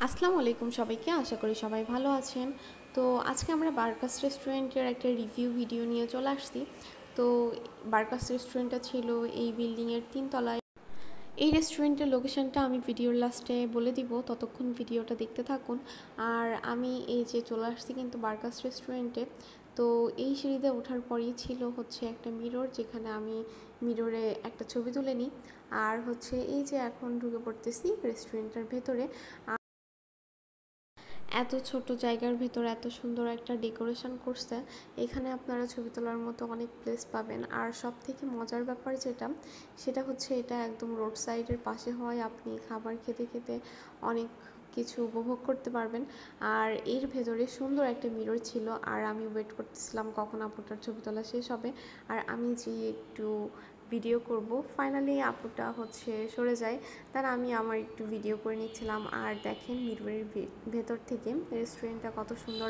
আসসালামু আলাইকুম সবাইকে, আশা করি সবাই ভালো আছেন। তো আজকে আমরা বার্কাস রেস্টুরেন্টের একটা রিভিউ ভিডিও নিয়ে চলে আসছি। তো বার্কাস রেস্টুরেন্টটা ছিল এই বিল্ডিংয়ের 3 তলায়। এই রেস্টুরেন্টের লোকেশনটা আমি ভিডিওর লাস্টে বলে দিব, ততক্ষণ ভিডিওটা দেখতে থাকুন। আর আমি এই যে চলে আসছি কিন্তু বার্কাস রেস্টুরেন্টে। তো এই সিঁড়িতে ওঠার পরই ছিল হচ্ছে একটা মিরর, যেখানে আমি মিররে একটা ছবি তুলে নিই। আর হচ্ছে এই যে এখন ঢুকে পড়তেছি রেস্টুরেন্টের ভেতরে। এত ছোট জায়গার ভেতর এত সুন্দর একটা ডেকোরেশন করছে, এখানে আপনারা ছবি তোলার মতো অনেক প্লেস পাবেন। আর সব থেকে মজার ব্যাপার সেটা হচ্ছে এটা একদম রোড সাইডের পাশে হয়, আপনি খাবার খেতে খেতে অনেক কিছু উপভোগ করতে পারবেন। আর এর ভেতরে সুন্দর একটা মিরর ছিল, আর আমি ওয়েট করতেছিলাম কখন আপুটার ছবি তোলা শেষ হবে আর আমি যে একটু ভিডিও করব। ফাইনালি আপুটা হচ্ছে সরে যায়, তার আমি আমার একটু ভিডিও করে নিচ্ছিলাম। আর দেখেন মিররের ভেতর থেকে রেস্টুরেন্টটা কত সুন্দর